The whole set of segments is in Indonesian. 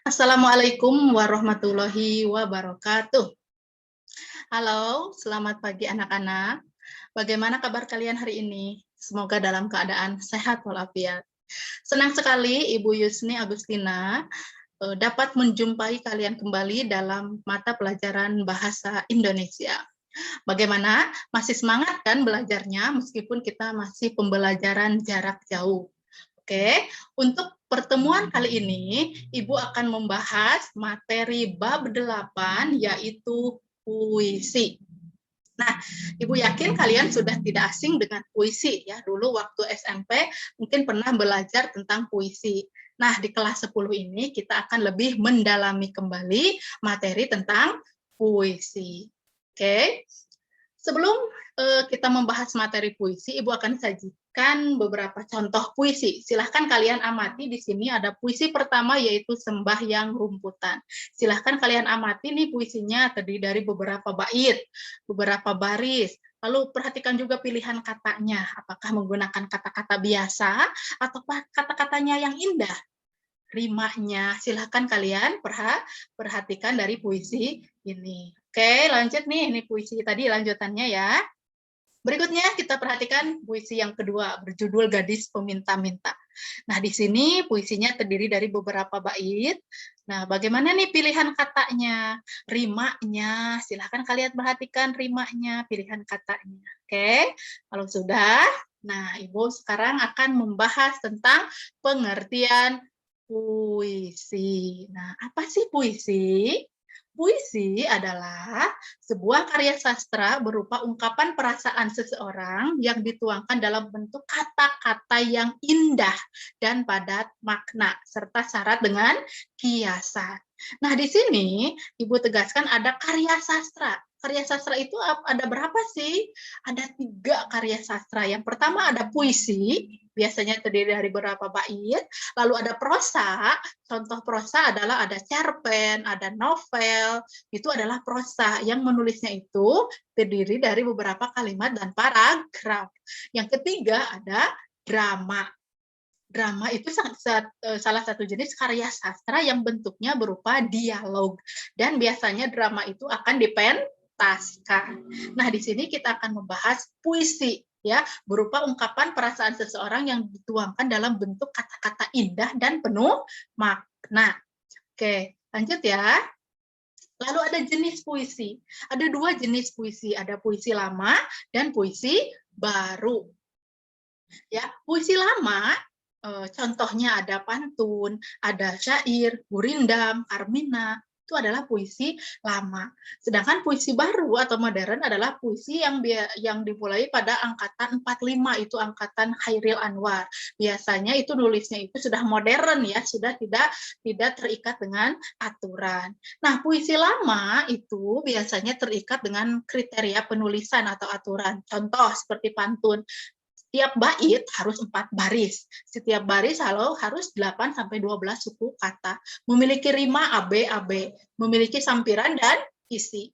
Assalamualaikum warahmatullahi wabarakatuh. Halo, selamat pagi anak-anak. Bagaimana kabar kalian hari ini? Semoga dalam keadaan sehat walafiat. Senang sekali Ibu Yusni Agustina dapat menjumpai kalian kembali dalam mata pelajaran bahasa Indonesia. Bagaimana? Masih semangat kan belajarnya meskipun kita masih pembelajaran jarak jauh? Oke, untuk pertemuan kali ini, Ibu akan membahas materi bab 8, yaitu puisi. Nah, Ibu yakin kalian sudah tidak asing dengan puisi ya. Dulu waktu SMP mungkin pernah belajar tentang puisi. Nah, di kelas 10 ini kita akan lebih mendalami kembali materi tentang puisi. Oke. Sebelum kita membahas materi puisi, Ibu akan sajikan beberapa contoh puisi. Silahkan kalian amati di sini ada puisi pertama yaitu Sembahyang Rumputan. Silahkan kalian amati nih puisinya terdiri dari beberapa bait, beberapa baris. Lalu perhatikan juga pilihan katanya, apakah menggunakan kata-kata biasa atau kata-katanya yang indah. Rimanya, silahkan kalian perhatikan dari puisi ini. Oke, lanjut nih, ini puisi tadi lanjutannya ya. Berikutnya kita perhatikan puisi yang kedua berjudul Gadis Peminta-Minta. Nah, di sini puisinya terdiri dari beberapa bait. Nah, bagaimana nih pilihan katanya, rimanya? Silahkan kalian perhatikan rimanya, pilihan katanya. Oke, kalau sudah, nah Ibu sekarang akan membahas tentang pengertian puisi. Nah, apa sih puisi? Puisi adalah sebuah karya sastra berupa ungkapan perasaan seseorang yang dituangkan dalam bentuk kata-kata yang indah dan padat makna, serta syarat dengan kiasan. Nah, di sini Ibu tegaskan ada karya sastra. Karya sastra itu ada berapa sih? Ada 3 karya sastra. Yang pertama ada puisi, biasanya terdiri dari beberapa bait. Lalu ada prosa, contoh prosa adalah ada cerpen, ada novel, itu adalah prosa yang menulisnya itu terdiri dari beberapa kalimat dan paragraf. Yang ketiga ada drama. Drama itu salah satu jenis karya sastra yang bentuknya berupa dialog. Dan biasanya drama itu akan dipentaskan. Nah, di sini kita akan membahas puisi ya, berupa ungkapan perasaan seseorang yang dituangkan dalam bentuk kata-kata indah dan penuh makna. Oke, lanjut ya. Lalu ada jenis puisi. Ada 2 jenis puisi, ada puisi lama dan puisi baru. Ya, puisi lama contohnya ada pantun, ada syair, gurindam, karmina, itu adalah puisi lama. Sedangkan puisi baru atau modern adalah puisi yang dimulai pada angkatan 45, itu angkatan Khairil Anwar. Biasanya itu nulisnya itu sudah modern ya, sudah tidak terikat dengan aturan. Nah, puisi lama itu biasanya terikat dengan kriteria penulisan atau aturan. Contoh seperti pantun, setiap bait harus 4 baris. Setiap baris harus 8 sampai 12 suku kata. Memiliki rima AB, memiliki sampiran dan isi.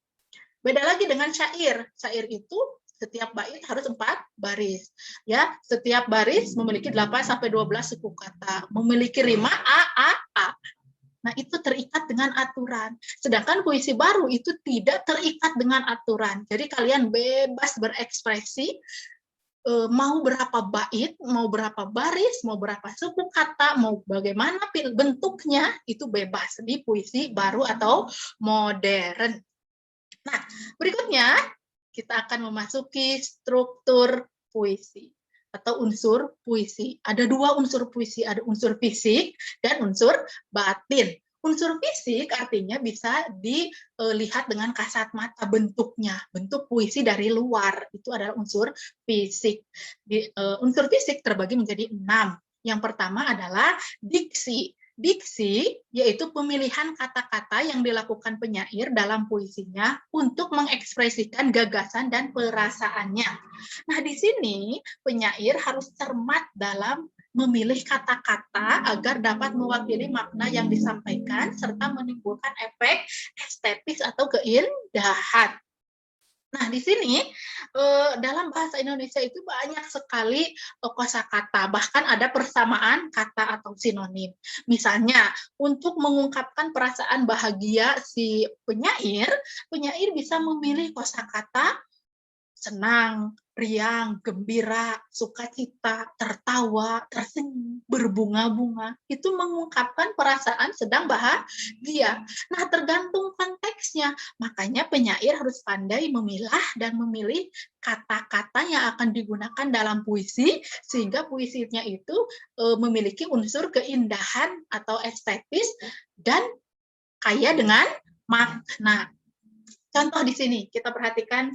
Beda lagi dengan syair. Syair itu setiap bait harus 4 baris. Ya, setiap baris memiliki 8 sampai 12 suku kata. Memiliki rima A. Nah, itu terikat dengan aturan. Sedangkan puisi baru itu tidak terikat dengan aturan. Jadi kalian bebas berekspresi, mau berapa bait, mau berapa baris, mau berapa suku kata, mau bagaimana bentuknya, itu bebas di puisi baru atau modern. Nah, berikutnya kita akan memasuki struktur puisi atau unsur puisi. Ada 2 unsur puisi, ada unsur fisik dan unsur batin. Unsur fisik artinya bisa dilihat dengan kasat mata bentuknya, bentuk puisi dari luar, itu adalah unsur fisik. Unsur fisik terbagi menjadi 6. Yang pertama adalah diksi. Diksi yaitu pemilihan kata-kata yang dilakukan penyair dalam puisinya untuk mengekspresikan gagasan dan perasaannya. Nah, di sini penyair harus cermat dalam memilih kata-kata agar dapat mewakili makna yang disampaikan serta menimbulkan efek estetis atau keindahan. Nah, di sini dalam bahasa Indonesia itu banyak sekali kosakata, bahkan ada persamaan kata atau sinonim. Misalnya, untuk mengungkapkan perasaan bahagia si penyair, penyair bisa memilih kosakata senang, riang, gembira, sukacita, tertawa, tersenyum, berbunga-bunga. Itu mengungkapkan perasaan sedang bahagia. Nah, tergantung konteksnya. Makanya penyair harus pandai memilah dan memilih kata-kata yang akan digunakan dalam puisi, sehingga puisinya itu memiliki unsur keindahan atau estetis dan kaya dengan makna. Contoh di sini, kita perhatikan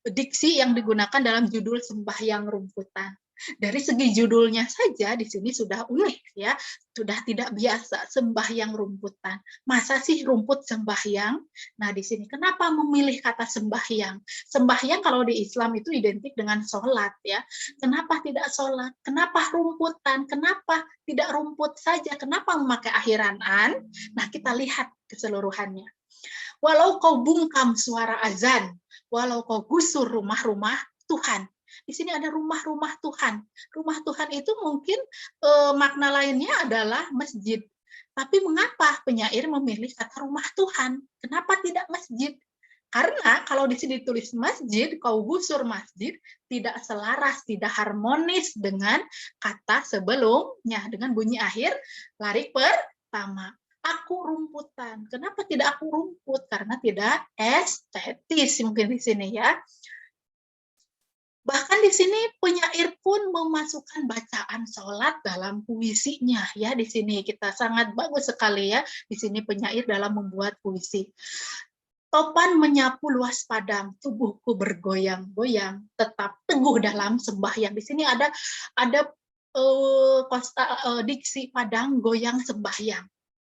diksi yang digunakan dalam judul Sembahyang Rumputan. Dari segi judulnya saja di sini sudah unik ya, sudah tidak biasa, sembahyang rumputan. Masa sih rumput sembahyang? Nah, di sini kenapa memilih kata sembahyang? Sembahyang kalau di Islam itu identik dengan sholat ya. Kenapa tidak sholat? Kenapa rumputan? Kenapa tidak rumput saja? Kenapa memakai akhiran an? Nah, kita lihat keseluruhannya. Walau kau bungkam suara azan, walau kau gusur rumah-rumah Tuhan. Di sini ada rumah-rumah Tuhan. Rumah Tuhan itu mungkin makna lainnya adalah masjid. Tapi mengapa penyair memilih kata rumah Tuhan? Kenapa tidak masjid? Karena kalau di sini ditulis masjid, kau gusur masjid, tidak selaras, tidak harmonis dengan kata sebelumnya, dengan bunyi akhir larik pertama. Aku rumputan. Kenapa tidak aku rumput? Karena tidak estetis mungkin di sini ya. Bahkan di sini penyair pun memasukkan bacaan sholat dalam puisinya ya. Di sini kita sangat bagus sekali ya. Di sini penyair dalam membuat puisi. Topan menyapu luas padang, tubuhku bergoyang-goyang, tetap teguh dalam sembahyang. Di sini ada diksi padang goyang sembahyang.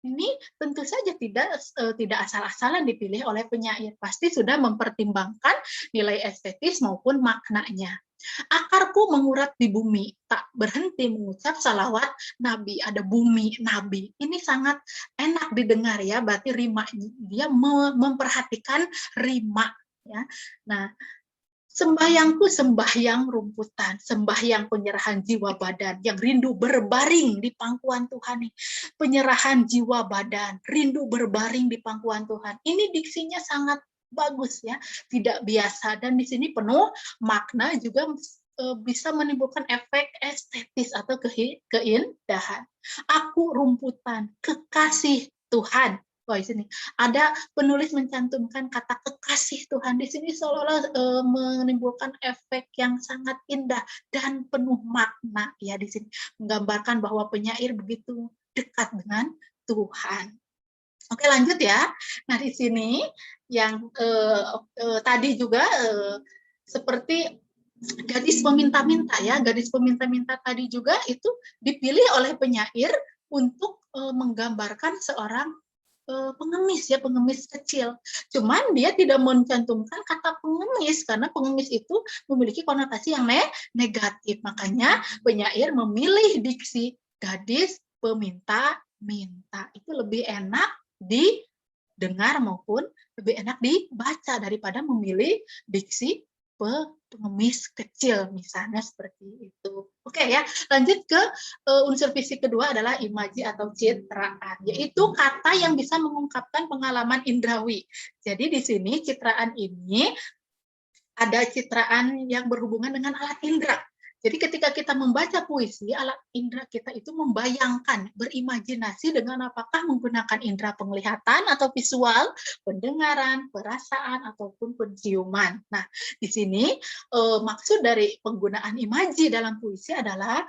Ini tentu saja tidak asal-asalan dipilih oleh penyair, pasti sudah mempertimbangkan nilai estetis maupun maknanya. Akarku mengurat di bumi, tak berhenti mengucap salawat Nabi. Ada bumi, Nabi. Ini sangat enak didengar ya, berarti rima dia memperhatikan rima ya. Nah, sembahyangku sembahyang rumputan, sembahyang penyerahan jiwa badan, yang rindu berbaring di pangkuan Tuhan. Penyerahan jiwa badan, rindu berbaring di pangkuan Tuhan. Ini diksinya sangat bagus ya, tidak biasa. Dan di sini penuh makna, juga bisa menimbulkan efek estetis atau keindahan. Aku rumputan, kekasih Tuhan. Wah, di sini ada penulis mencantumkan kata kekasih Tuhan. Di sini seolah-olah menimbulkan efek yang sangat indah dan penuh makna ya. Di sini menggambarkan bahwa penyair begitu dekat dengan Tuhan. Oke, lanjut ya. Nah, di sini yang tadi juga seperti gadis peminta-minta ya, gadis peminta-minta tadi juga itu dipilih oleh penyair untuk menggambarkan seorang pengemis ya, pengemis kecil. Cuman dia tidak mencantumkan kata pengemis karena pengemis itu memiliki konotasi yang negatif. Makanya penyair memilih diksi gadis peminta-minta. Itu lebih enak didengar maupun lebih enak dibaca daripada memilih diksi pengemis kecil misalnya seperti itu. Oke ya, lanjut ke unsur fisik kedua adalah imaji atau citraan, yaitu kata yang bisa mengungkapkan pengalaman indrawi. Jadi di sini citraan ini ada citraan yang berhubungan dengan alat indera. Jadi ketika kita membaca puisi, alat indera kita itu membayangkan, berimajinasi dengan apakah menggunakan indera penglihatan atau visual, pendengaran, perasaan, ataupun penciuman. Nah, di sini maksud dari penggunaan imaji dalam puisi adalah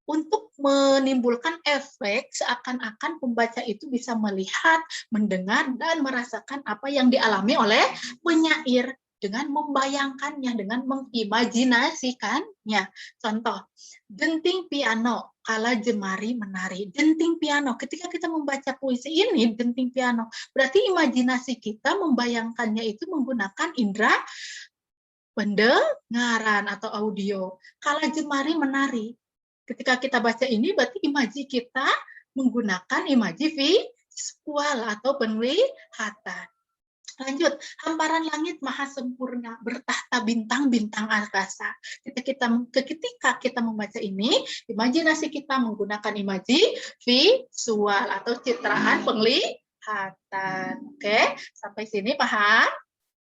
untuk menimbulkan efek seakan-akan pembaca itu bisa melihat, mendengar, dan merasakan apa yang dialami oleh penyair dengan membayangkannya, dengan mengimajinasikannya. Contoh, denting piano kala jemari menari. Denting piano, ketika kita membaca puisi ini, denting piano, berarti imajinasi kita membayangkannya itu menggunakan indera pendengaran atau audio. Kala jemari menari, ketika kita baca ini, berarti imaji kita menggunakan imaji visual atau penglihatan. Lanjut, hamparan langit maha sempurna, bertahta bintang-bintang angkasa. Ketika kita membaca ini, imajinasi kita menggunakan imaji visual atau citraan penglihatan. Oke, sampai sini paham?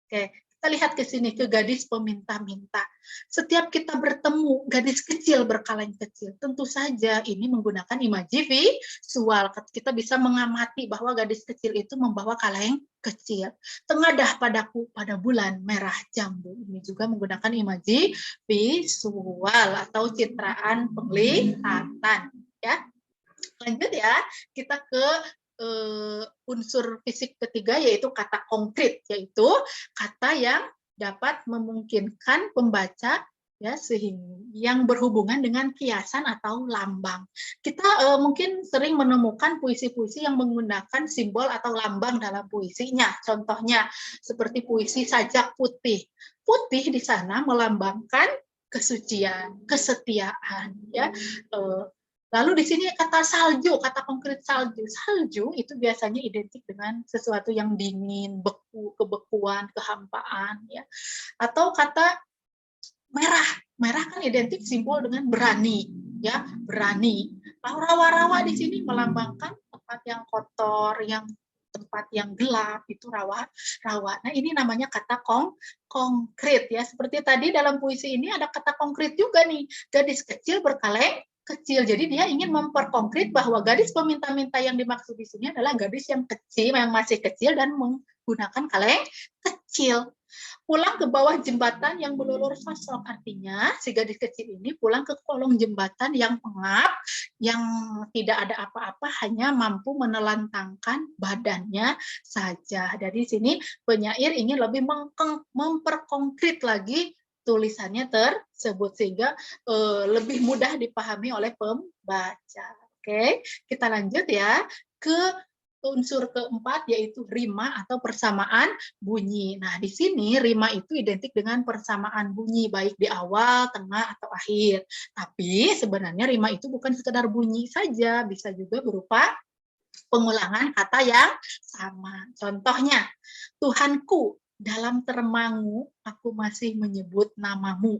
Oke, kita lihat ke sini, ke gadis peminta-minta. Setiap kita bertemu gadis kecil berkaleng kecil, tentu saja ini menggunakan imaji visual. Kita bisa mengamati bahwa gadis kecil itu membawa kaleng kecil. Tengadah padaku pada bulan merah jambu. Ini juga menggunakan imaji visual atau citraan penglihatan. Ya, lanjut ya, kita ke unsur fisik ketiga, yaitu kata konkret, yaitu kata yang dapat memungkinkan pembaca ya sehingga yang berhubungan dengan kiasan atau lambang. Kita mungkin sering menemukan puisi-puisi yang menggunakan simbol atau lambang dalam puisinya. Contohnya seperti puisi Sajak Putih. Putih di sana melambangkan kesucian, kesetiaan, ya. Lalu di sini kata salju, kata konkret salju. Salju itu biasanya identik dengan sesuatu yang dingin, beku, kebekuan, kehampaan, ya. Atau kata merah. Merah kan identik simbol dengan berani, ya, berani. Rawa-rawa di sini melambangkan tempat yang kotor, yang tempat yang gelap, itu rawa. Nah, ini namanya kata konkret, ya. Seperti tadi dalam puisi ini ada kata konkret juga nih. Gadis kecil berkaleng kecil. Jadi dia ingin memperkonkret bahwa gadis peminta-minta yang dimaksud di sini adalah gadis yang kecil, yang masih kecil dan menggunakan kaleng kecil. Pulang ke bawah jembatan yang melulur sosok, artinya si gadis kecil ini pulang ke kolong jembatan yang pengap, yang tidak ada apa-apa, hanya mampu menelantangkan badannya saja. Dari sini penyair ingin lebih memperkonkret lagi tulisannya tersebut sehingga lebih mudah dipahami oleh pembaca. Oke, kita lanjut ya ke unsur keempat, yaitu rima atau persamaan bunyi. Nah, di sini rima itu identik dengan persamaan bunyi baik di awal, tengah, atau akhir. Tapi sebenarnya rima itu bukan sekedar bunyi saja, bisa juga berupa pengulangan kata yang sama. Contohnya, Tuhanku, dalam termangu aku masih menyebut namamu.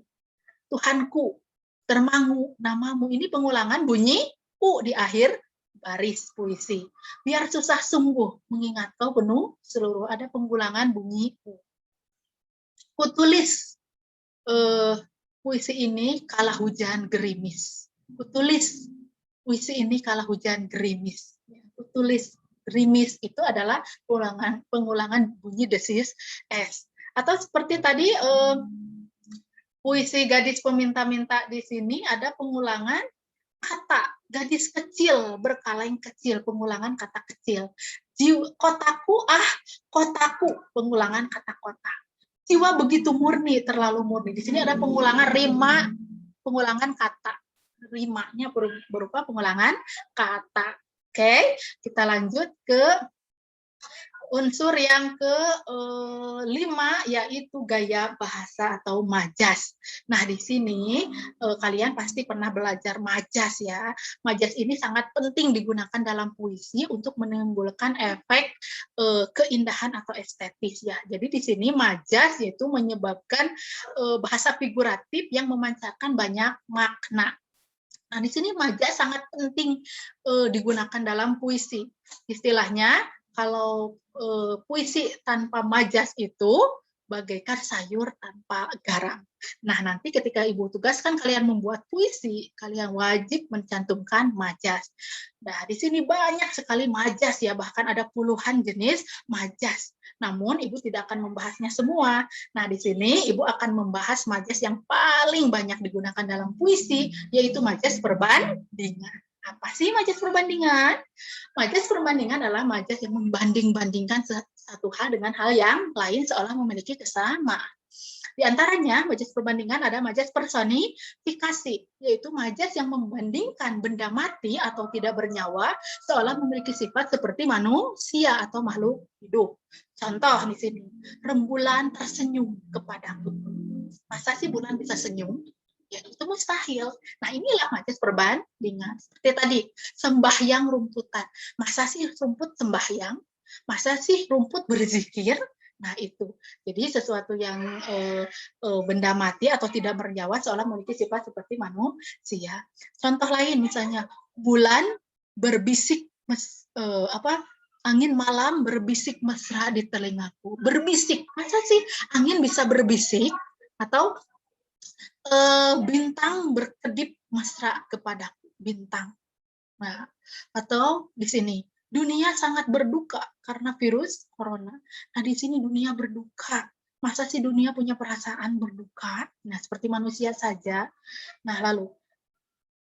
Tuhanku, termangu, namamu. Ini pengulangan bunyi u di akhir baris puisi. Biar susah sungguh mengingat kau penuh seluruh, ada pengulangan bunyi u. Kutulis puisi ini kala hujan gerimis. Kutulis puisi ini kala hujan gerimis. Kutulis gerimis itu adalah pengulangan bunyi desis s. Atau seperti tadi puisi gadis peminta-minta di sini ada pengulangan kata gadis kecil berkaleng kecil, pengulangan kata kecil. Kotaku, kotaku, pengulangan kata kota. Jiwa begitu murni, terlalu murni. Di sini ada pengulangan rima, pengulangan kata. Rimanya berupa pengulangan kata. Oke, kita lanjut ke unsur yang ke-5, yaitu gaya bahasa atau majas. Nah, di sini kalian pasti pernah belajar majas ya. Majas ini sangat penting digunakan dalam puisi untuk menimbulkan efek keindahan atau estetis ya. Jadi di sini majas yaitu menyebabkan bahasa figuratif yang memancarkan banyak makna. Nah, di sini majas sangat penting digunakan dalam puisi. Istilahnya, kalau puisi tanpa majas itu bagaikan sayur tanpa garam. Nah, nanti ketika Ibu tugaskan kalian membuat puisi, kalian wajib mencantumkan majas. Nah, di sini banyak sekali majas ya, bahkan ada puluhan jenis majas. Namun, Ibu tidak akan membahasnya semua. Nah, di sini Ibu akan membahas majas yang paling banyak digunakan dalam puisi, yaitu majas perbandingan. Apa sih majas perbandingan? Majas perbandingan adalah majas yang membanding-bandingkan satu hal dengan hal yang lain seolah memiliki kesamaan. Di antaranya, majas perbandingan ada majas personifikasi, yaitu majas yang membandingkan benda mati atau tidak bernyawa seolah memiliki sifat seperti manusia atau makhluk hidup. Contoh di sini, rembulan tersenyum kepadaku. Masa sih bulan bisa senyum? Ya, itu mustahil. Nah, inilah majas perbandingan. Seperti tadi, sembahyang rumputan. Masa sih rumput sembahyang? Masa sih rumput berzikir? Nah itu, jadi sesuatu yang benda mati atau tidak bernyawa seolah memiliki sifat seperti manusia. Contoh lain misalnya bulan berbisik angin malam berbisik mesra di telingaku. Berbisik, masa sih angin bisa berbisik? Atau bintang berkedip mesra kepadaku, bintang. Nah, atau di sini dunia sangat berduka karena virus corona. Nah, di sini dunia berduka. Masa sih dunia punya perasaan berduka? Nah, seperti manusia saja. Nah, lalu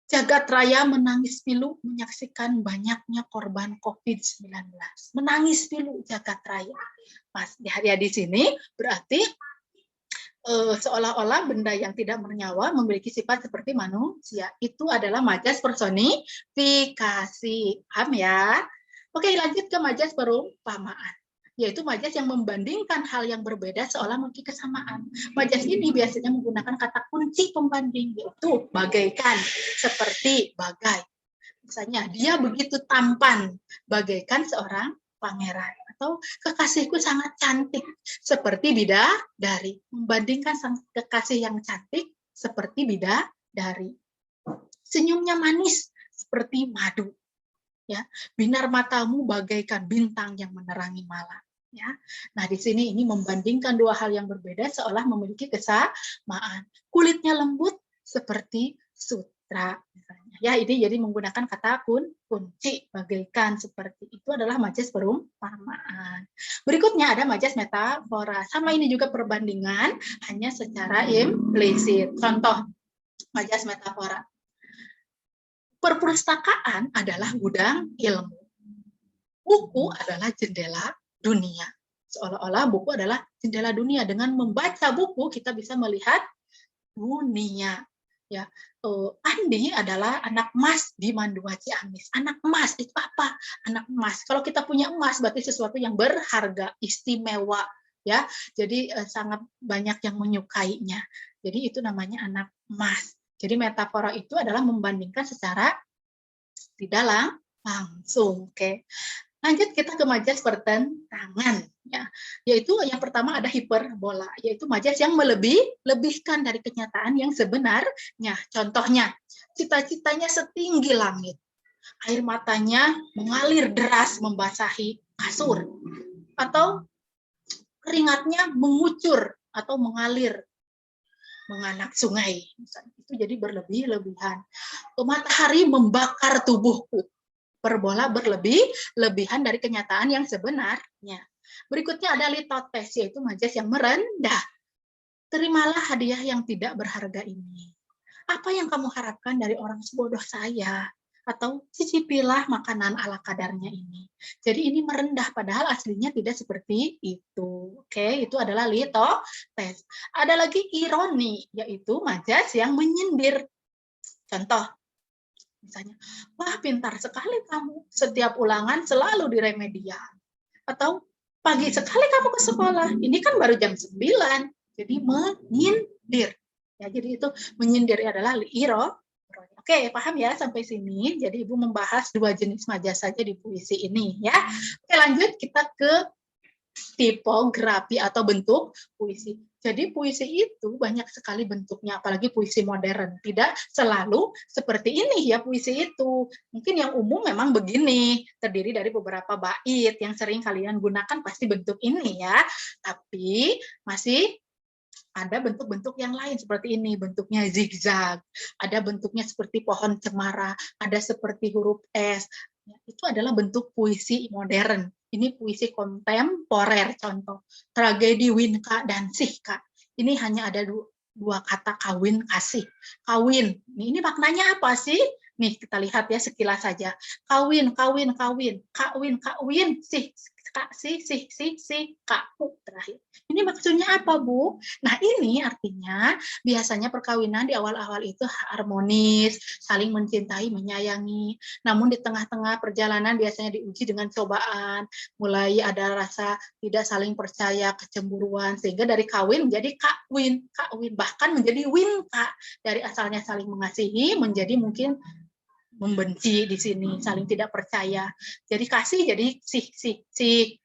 jagat raya menangis pilu menyaksikan banyaknya korban COVID-19. Menangis pilu jagat raya. Mas, ya di sini berarti seolah-olah benda yang tidak bernyawa memiliki sifat seperti manusia. Itu adalah majas personifikasi. Paham ya? Oke, lanjut ke majas perumpamaan. Yaitu majas yang membandingkan hal yang berbeda seolah memiliki kesamaan. Majas ini biasanya menggunakan kata kunci pembanding, yaitu bagaikan, seperti, bagai. Misalnya, dia begitu tampan, bagaikan seorang pangeran. Atau kekasihku sangat cantik, seperti bidadari. Membandingkan sang kekasih yang cantik seperti bidadari. Senyumnya manis seperti madu. Ya, binar matamu bagaikan bintang yang menerangi malam. Ya, nah di sini ini membandingkan dua hal yang berbeda seolah memiliki kesamaan. Kulitnya lembut seperti sutra. Misalnya. Ya, ini jadi menggunakan kata kunci bagaikan seperti itu adalah majas perumpamaan. Berikutnya ada majas metafora. Sama ini juga perbandingan hanya secara implisit. Contoh majas metafora. Perpustakaan adalah gudang ilmu. Buku adalah jendela dunia. Seolah-olah buku adalah jendela dunia. Dengan membaca buku kita bisa melihat dunia. Ya, Andi adalah anak emas di Mandua Ciamis. Anak emas itu apa? Anak emas. Kalau kita punya emas berarti sesuatu yang berharga, istimewa, ya. Jadi sangat banyak yang menyukainya. Jadi itu namanya anak emas. Jadi metafora itu adalah membandingkan secara tidak langsung. Oke. Lanjut kita ke majas pertentangan, ya. Yaitu yang pertama ada hiperbola, yaitu majas yang lebihkan dari kenyataan yang sebenarnya. Contohnya, cita-citanya setinggi langit, air matanya mengalir deras membasahi kasur, atau keringatnya mengucur atau mengalir menganak sungai. Itu jadi berlebihan. Matahari membakar tubuhku. Perbola berlebihan dari kenyataan yang sebenarnya. Berikutnya ada litotes, yaitu majas yang merendah. Terimalah hadiah yang tidak berharga ini. Apa yang kamu harapkan dari orang sebodoh saya? Atau cicipilah makanan ala kadarnya ini. Jadi ini merendah, padahal aslinya tidak seperti itu. Oke, itu adalah litotes. Ada lagi ironi, yaitu majas yang menyindir. Contoh, misalnya, wah pintar sekali kamu, setiap ulangan selalu diremedial. Atau, pagi sekali kamu ke sekolah, ini kan baru jam 9, jadi menyindir. Ya, jadi itu menyindir adalah ironi. Oke, paham ya sampai sini? Jadi Ibu membahas dua jenis majas saja di puisi ini ya. Oke, lanjut kita ke tipografi atau bentuk puisi. Jadi puisi itu banyak sekali bentuknya, apalagi puisi modern. Tidak selalu seperti ini ya puisi itu. Mungkin yang umum memang begini, terdiri dari beberapa bait yang sering kalian gunakan pasti bentuk ini ya. Tapi masih ada bentuk-bentuk yang lain seperti ini, bentuknya zigzag, ada bentuknya seperti pohon cemara, ada seperti huruf S. Itu adalah bentuk puisi modern. Ini puisi kontemporer, contoh tragedi Winka dan Sihka. Ini hanya ada dua kata, kawin kasih. Kawin, ini maknanya apa sih? Nih kita lihat ya sekilas saja. Kawin, kawin, kawin, kawin, kawin, sih, kak, sih, kaku terakhir. Ini maksudnya apa, Bu? Nah, ini artinya biasanya perkawinan di awal-awal itu harmonis, saling mencintai, menyayangi. Namun di tengah-tengah perjalanan biasanya diuji dengan cobaan, mulai ada rasa tidak saling percaya, kecemburuan, sehingga dari kawin menjadi kakwin, kakwin, bahkan menjadi winka. Dari asalnya saling mengasihi menjadi mungkin membenci di sini, saling tidak percaya. Jadi kasih jadi sih.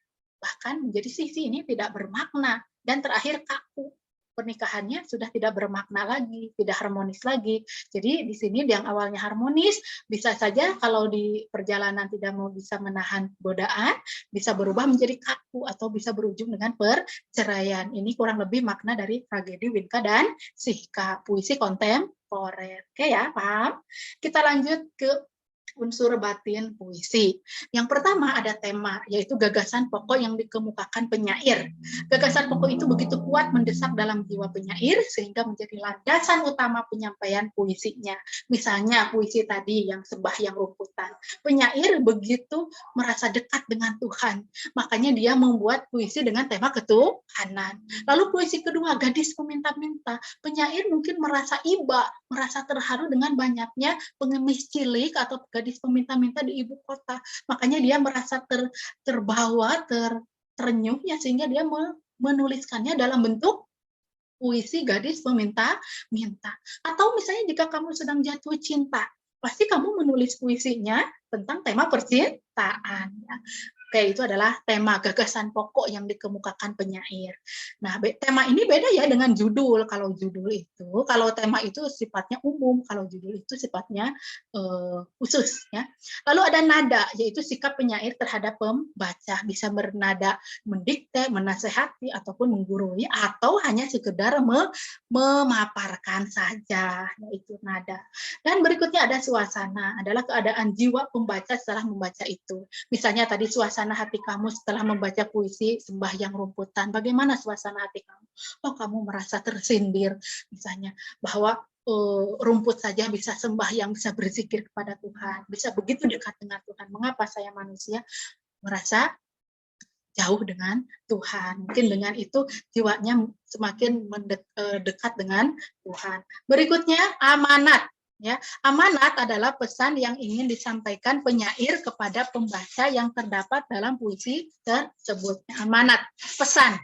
bahkan menjadi sisi ini tidak bermakna, dan terakhir kaku. Pernikahannya sudah tidak bermakna lagi, tidak harmonis lagi. Jadi di sini yang awalnya harmonis, bisa saja kalau di perjalanan tidak mau bisa menahan godaan, bisa berubah menjadi kaku atau bisa berujung dengan perceraian. Ini kurang lebih makna dari tragedi Winka dan Sihka, puisi kontemporer. Oke ya, paham? Kita lanjut ke unsur batin puisi. Yang pertama ada tema, yaitu gagasan pokok yang dikemukakan penyair. Gagasan pokok itu begitu kuat mendesak dalam jiwa penyair sehingga menjadi landasan utama penyampaian puisinya. Misalnya puisi tadi yang sembahyang rumputan. Penyair begitu merasa dekat dengan Tuhan, makanya dia membuat puisi dengan tema ketuhanan. Lalu puisi kedua, gadis meminta-minta. Penyair mungkin merasa iba, merasa terharu dengan banyaknya pengemis cilik atau gadis peminta-minta di ibu kota. Makanya dia merasa terbawa, terenyuhnya, sehingga dia menuliskannya dalam bentuk puisi gadis peminta-minta. Atau misalnya jika kamu sedang jatuh cinta, pasti kamu menulis puisinya tentang tema percintaan. Ya. Oke, itu adalah tema gagasan pokok yang dikemukakan penyair. Nah, tema ini beda ya dengan judul. Kalau judul itu, kalau tema itu sifatnya umum, kalau judul itu sifatnya khusus. Ya. Lalu ada nada, yaitu sikap penyair terhadap pembaca. Bisa bernada mendikte, menasehati, ataupun menggurui, atau hanya sekedar memaparkan saja, yaitu nada. Dan berikutnya ada suasana, adalah keadaan jiwa pembaca setelah membaca itu. Misalnya tadi suasana hati kamu setelah membaca puisi Sembahyang Rumputan, bagaimana suasana hati kamu? Oh, kamu merasa tersindir, misalnya, bahwa rumput saja bisa sembahyang, bisa berzikir kepada Tuhan, bisa begitu dekat dengan Tuhan. Mengapa saya manusia merasa jauh dengan Tuhan? Mungkin dengan itu jiwanya semakin dekat dengan Tuhan. Berikutnya amanat. Ya, amanat adalah pesan yang ingin disampaikan penyair kepada pembaca yang terdapat dalam puisi tersebut. Amanat, pesan.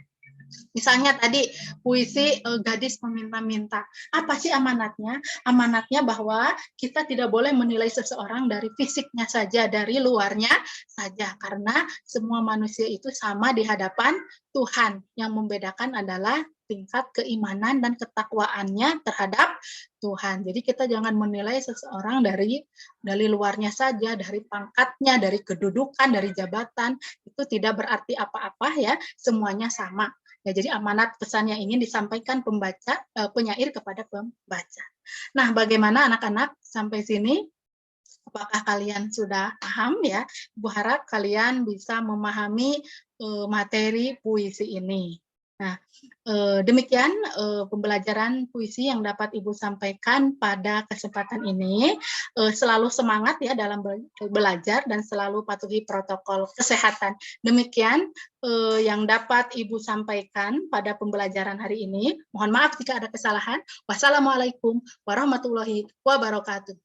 Misalnya tadi puisi gadis meminta-minta. Apa sih amanatnya? Amanatnya bahwa kita tidak boleh menilai seseorang dari fisiknya saja, dari luarnya saja, karena semua manusia itu sama di hadapan Tuhan. Yang membedakan adalah tingkat keimanan dan ketakwaannya terhadap Tuhan. Jadi kita jangan menilai seseorang dari luarnya saja, dari pangkatnya, dari kedudukan, dari jabatan. Itu tidak berarti apa-apa ya, semuanya sama. Ya, jadi amanat pesan yang ingin disampaikan penyair kepada pembaca. Nah, bagaimana anak-anak sampai sini? Apakah kalian sudah paham ya? Ibu harap kalian bisa memahami materi puisi ini. Nah, demikian pembelajaran puisi yang dapat Ibu sampaikan pada kesempatan ini. Selalu semangat ya dalam belajar dan selalu patuhi protokol kesehatan. Demikian yang dapat Ibu sampaikan pada pembelajaran hari ini. Mohon maaf jika ada kesalahan. Wassalamualaikum warahmatullahi wabarakatuh.